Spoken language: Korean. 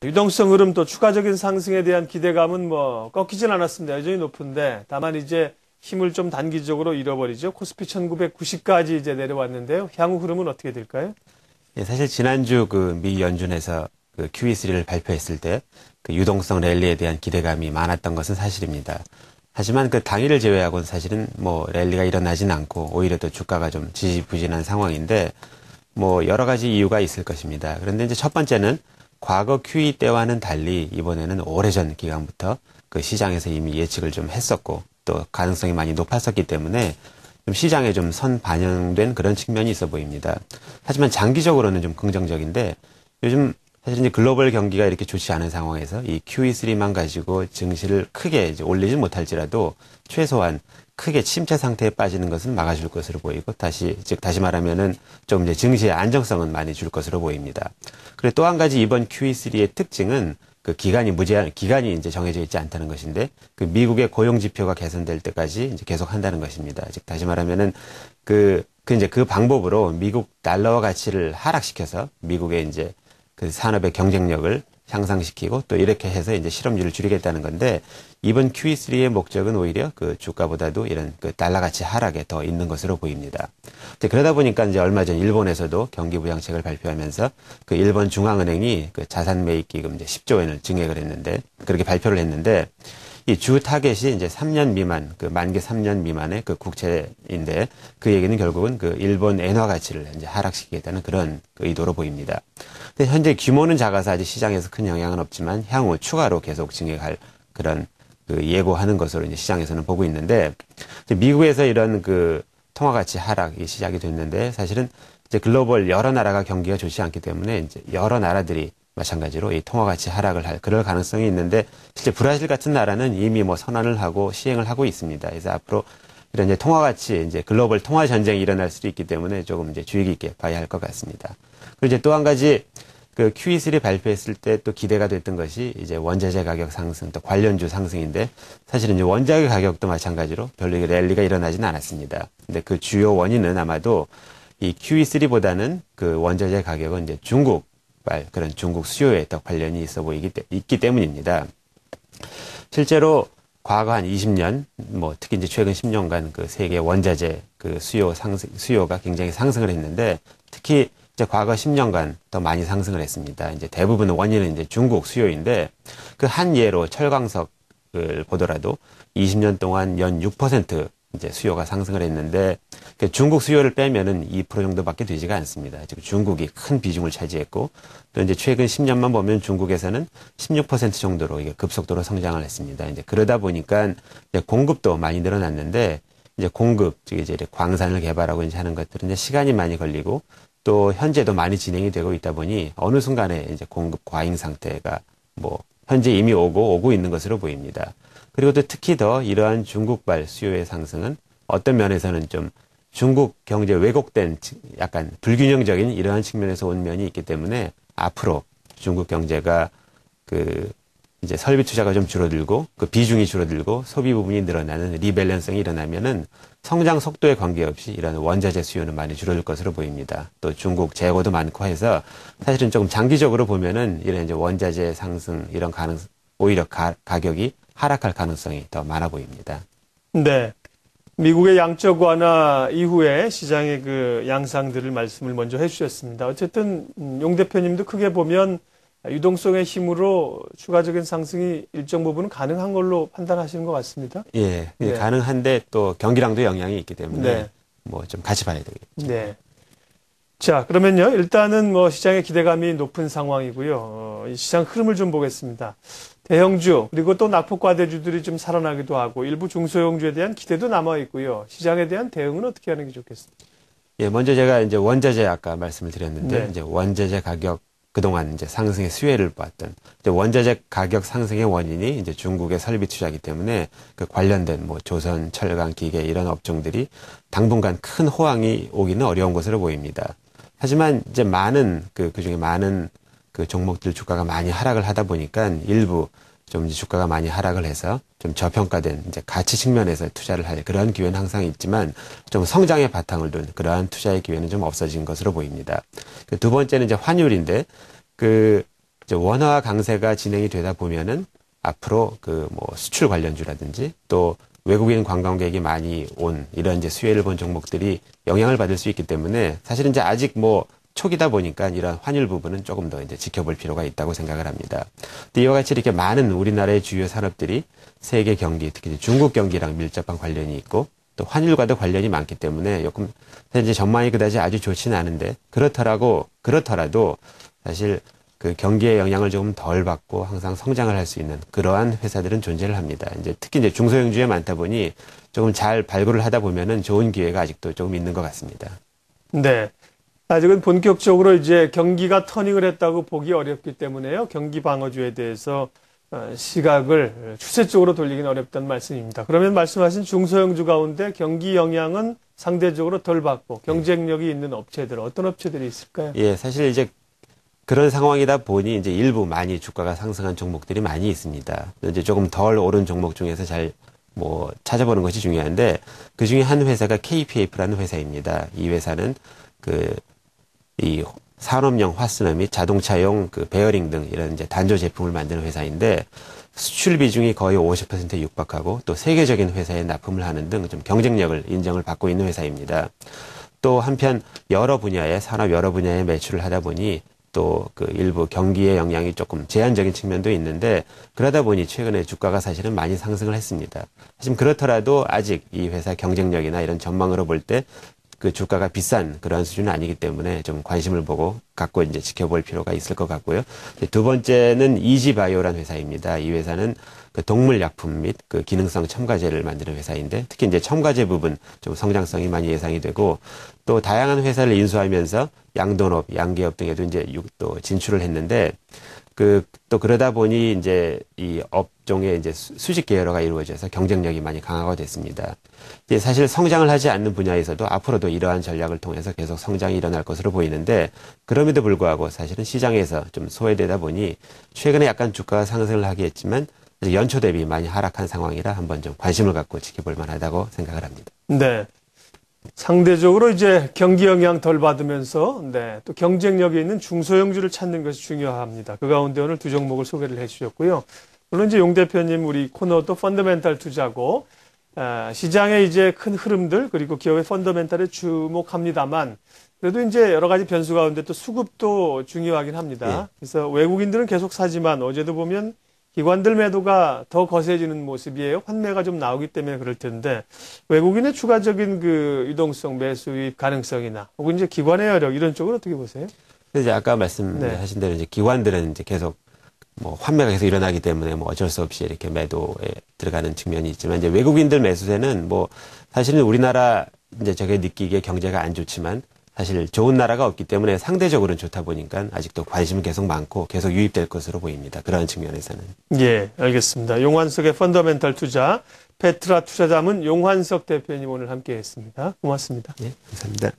유동성 흐름 또 추가적인 상승에 대한 기대감은 뭐 꺾이진 않았습니다. 여전히 높은데 다만 이제 힘을 좀 단기적으로 잃어버리죠. 코스피 1990까지 이제 내려왔는데요. 향후 흐름은 어떻게 될까요? 예, 사실 지난주 그 미 연준에서 그 QE3를 발표했을 때 그 유동성 랠리에 대한 기대감이 많았던 것은 사실입니다. 하지만 그 당일을 제외하고는 사실은 뭐 랠리가 일어나진 않고 오히려 또 주가가 좀 지지부진한 상황인데 뭐 여러 가지 이유가 있을 것입니다. 그런데 이제 첫 번째는 과거 QE 때와는 달리 이번에는 오래전 기간부터 그 시장에서 이미 예측을 좀 했었고 또 가능성이 많이 높았었기 때문에 좀 시장에 좀 선반영된 그런 측면이 있어 보입니다. 하지만 장기적으로는 좀 긍정적인데 요즘 사실 이제 글로벌 경기가 이렇게 좋지 않은 상황에서 이 QE3만 가지고 증시를 크게 이제 올리진 못할지라도 최소한 크게 침체 상태에 빠지는 것은 막아줄 것으로 보이고 다시 말하면은 좀 이제 증시의 안정성은 많이 줄 것으로 보입니다. 그리고 또 한 가지 이번 QE3의 특징은 그 기간이 이제 정해져 있지 않다는 것인데 그 미국의 고용 지표가 개선될 때까지 이제 계속 한다는 것입니다. 즉 다시 말하면은 그 방법으로 미국 달러화 가치를 하락시켜서 미국의 이제 그 산업의 경쟁력을 향상시키고 또 이렇게 해서 이제 실업률을 줄이겠다는 건데 이번 QE3의 목적은 오히려 그 주가보다도 이런 그 달러 가치 하락에 더 있는 것으로 보입니다. 그러다 보니까 이제 얼마 전 일본에서도 경기 부양책을 발표하면서 그 일본 중앙은행이 그 자산 매입 기금 이제 10조 원을 증액을 했는데 그렇게 발표를 했는데 이 주 타겟이 이제 3년 미만, 그 만기 3년 미만의 그 국채인데 그 얘기는 결국은 그 일본 엔화 가치를 이제 하락시키겠다는 그런 그 의도로 보입니다. 근데 현재 규모는 작아서 아직 시장에서 큰 영향은 없지만 향후 추가로 계속 증액할 그런 그 예고하는 것으로 이제 시장에서는 보고 있는데 미국에서 이런 그 통화 가치 하락이 시작이 됐는데 사실은 이제 글로벌 여러 나라가 경기가 좋지 않기 때문에 이제 여러 나라들이 마찬가지로 이 통화 가치 하락을 할 그럴 가능성이 있는데 실제 브라질 같은 나라는 이미 뭐 선언을 하고 시행을 하고 있습니다. 그래서 앞으로 이런 이제 통화 가치 이제 글로벌 통화 전쟁이 일어날 수도 있기 때문에 조금 이제 주의 깊게 봐야 할 것 같습니다. 그리고 이제 또 한 가지 그 QE3 발표했을 때 또 기대가 됐던 것이 이제 원자재 가격 상승 또 관련주 상승인데 사실은 이제 원자재 가격도 마찬가지로 별로 랠리가 일어나지는 않았습니다. 근데 그 주요 원인은 아마도 이 QE3보다는 그 원자재 가격은 이제 그런 중국 수요에 더 관련이 있기 때문입니다. 실제로 과거 한 20년, 뭐 특히 이제 최근 10년간 그 세계 원자재 그 수요가 굉장히 상승을 했는데 특히 이제 과거 10년간 더 많이 상승을 했습니다. 이제 대부분의 원인은 이제 중국 수요인데 그 한 예로 철광석을 보더라도 20년 동안 연 6% 이제 수요가 상승을 했는데 중국 수요를 빼면은 2% 정도밖에 되지가 않습니다. 지금 중국이 큰 비중을 차지했고 또 이제 최근 10년만 보면 중국에서는 16% 정도로 이게 급속도로 성장을 했습니다. 이제 그러다 보니까 이제 공급도 많이 늘어났는데 이제 즉 이제 광산을 개발하고 이제 하는 것들은 이제 시간이 많이 걸리고 또 현재도 많이 진행이 되고 있다 보니 어느 순간에 이제 공급 과잉 상태가 뭐 현재 이미 오고 있는 것으로 보입니다. 그리고 또 특히 더 이러한 중국발 수요의 상승은 어떤 면에서는 좀 중국 경제 왜곡된 약간 불균형적인 이러한 측면에서 온 면이 있기 때문에 앞으로 중국 경제가 이제 설비 투자가 좀 줄어들고 그 비중이 줄어들고 소비 부분이 늘어나는 리밸런싱이 일어나면은 성장 속도에 관계없이 이런 원자재 수요는 많이 줄어들 것으로 보입니다. 또 중국 재고도 많고 해서 사실은 조금 장기적으로 보면은 이런 이제 원자재 상승 이런 오히려 가격이 하락할 가능성이 더 많아 보입니다. 네. 미국의 양적 완화 이후에 시장의 그 양상들을 말씀을 먼저 해주셨습니다. 어쨌든 용 대표님도 크게 보면 유동성의 힘으로 추가적인 상승이 일정 부분은 가능한 걸로 판단하시는 것 같습니다. 예, 네. 가능한데 또 경기랑도 영향이 있기 때문에 뭐 좀 같이 봐야 되겠죠. 네. 자, 그러면요. 일단은 뭐 시장의 기대감이 높은 상황이고요. 이 시장 흐름을 좀 보겠습니다. 대형주 그리고 또 낙폭과대주들이 좀 살아나기도 하고 일부 중소형주에 대한 기대도 남아 있고요. 시장에 대한 대응은 어떻게 하는 게 좋겠습니까? 예, 먼저 제가 이제 원자재 아까 말씀을 드렸는데 이제 원자재 가격 그동안 이제 상승의 수혜를 봤던 이제 원자재 가격 상승의 원인이 이제 중국의 설비 투자이기 때문에 그 관련된 뭐 조선, 철강, 기계 이런 업종들이 당분간 큰 호황이 오기는 어려운 것으로 보입니다. 하지만 이제 그중에 많은 그 종목들 주가가 많이 하락을 하다 보니까 일부 좀 이제 주가가 많이 하락을 해서 좀 저평가된 이제 가치 측면에서 투자를 할 그러한 기회는 항상 있지만 좀 성장의 바탕을 둔 그러한 투자의 기회는 좀 없어진 것으로 보입니다. 두 번째는 이제 환율인데 이제 원화와 강세가 진행이 되다 보면은 앞으로 그 뭐 수출 관련주라든지 또 외국인 관광객이 많이 온 이런 이제 수혜를 본 종목들이 영향을 받을 수 있기 때문에 사실은 이제 아직 뭐 초기다 보니까 이런 환율 부분은 조금 더 이제 지켜볼 필요가 있다고 생각을 합니다. 근데 이와 같이 이렇게 많은 우리나라의 주요 산업들이 세계 경기, 특히 중국 경기랑 밀접한 관련이 있고 또 환율과도 관련이 많기 때문에 조금 이제 전망이 그다지 아주 좋지는 않은데 그렇더라도 사실 그 경기의 영향을 조금 덜 받고 항상 성장을 할 수 있는 그러한 회사들은 존재를 합니다. 이제 특히 이제 중소형주에 많다 보니 조금 잘 발굴을 하다 보면은 좋은 기회가 아직도 조금 있는 것 같습니다. 네. 아직은 본격적으로 이제 경기가 터닝을 했다고 보기 어렵기 때문에요. 경기 방어주에 대해서 시각을 추세 쪽으로 돌리기는 어렵다는 말씀입니다. 그러면 말씀하신 중소형주 가운데 경기 영향은 상대적으로 덜 받고 경쟁력이 있는 업체들, 어떤 업체들이 있을까요? 예, 사실 이제 그런 상황이다 보니 이제 일부 많이 주가가 상승한 종목들이 많이 있습니다. 이제 조금 덜 오른 종목 중에서 잘 뭐 찾아보는 것이 중요한데 그 중에 한 회사가 KPF라는 회사입니다. 이 회사는 이 산업용 화스너 및 자동차용 그 베어링 등 이런 이제 단조 제품을 만드는 회사인데 수출 비중이 거의 50%에 육박하고 또 세계적인 회사에 납품을 하는 등 좀 경쟁력을 인정을 받고 있는 회사입니다. 또 한편 산업 여러 분야에 매출을 하다 보니 또 그 일부 경기의 영향이 조금 제한적인 측면도 있는데 그러다 보니 최근에 주가가 사실은 많이 상승을 했습니다. 하지만 그렇더라도 아직 이 회사 경쟁력이나 이런 전망으로 볼 때 그 주가가 비싼 그러한 수준은 아니기 때문에 좀 관심을 갖고 이제 지켜볼 필요가 있을 것 같고요. 두 번째는 이지바이오라는 회사입니다. 이 회사는 그 동물 약품 및 그 기능성 첨가제를 만드는 회사인데 특히 이제 첨가제 부분 좀 성장성이 많이 예상이 되고 또 다양한 회사를 인수하면서 양돈업, 양계업 등에도 이제 또 진출을 했는데 또 그러다 보니 이제 이 업종의 이제 수직 계열화가 이루어져서 경쟁력이 많이 강화가 됐습니다. 이제 사실 성장을 하지 않는 분야에서도 앞으로도 이러한 전략을 통해서 계속 성장이 일어날 것으로 보이는데 그럼에도 불구하고 사실은 시장에서 좀 소외되다 보니 최근에 약간 주가가 상승을 하긴 했지만 연초 대비 많이 하락한 상황이라 한번 좀 관심을 갖고 지켜볼 만하다고 생각을 합니다. 네. 상대적으로 이제 경기 영향 덜 받으면서 또 경쟁력이 있는 중소형주를 찾는 것이 중요합니다. 그 가운데 오늘 두 종목을 소개를 해 주셨고요. 물론 이제 용 대표님 우리 코너도 펀더멘탈 투자고 시장의 이제 큰 흐름들 그리고 기업의 펀더멘탈에 주목합니다만 그래도 이제 여러 가지 변수 가운데 또 수급도 중요하긴 합니다. 예. 그래서 외국인들은 계속 사지만 어제도 보면 기관들 매도가 더 거세지는 모습이에요. 환매가 좀 나오기 때문에 그럴 텐데 외국인의 추가적인 그 유동성 매수 유입 가능성이나 혹은 이제 기관의 여력 이런 쪽은 어떻게 보세요? 이제 아까 말씀하신 대로 이제 기관들은 이제 계속 뭐 환매가 계속 일어나기 때문에 뭐 어쩔 수 없이 이렇게 매도에 들어가는 측면이 있지만 이제 외국인들 매수세는 뭐 사실은 우리나라 이제 저게 느끼기에 경제가 안 좋지만 사실 좋은 나라가 없기 때문에 상대적으로는 좋다 보니까 아직도 관심은 계속 많고 계속 유입될 것으로 보입니다. 그런 측면에서는. 예, 알겠습니다. 용환석의 펀더멘탈 투자, 페트라 투자자문 용환석 대표님 오늘 함께 했습니다. 고맙습니다. 예, 감사합니다.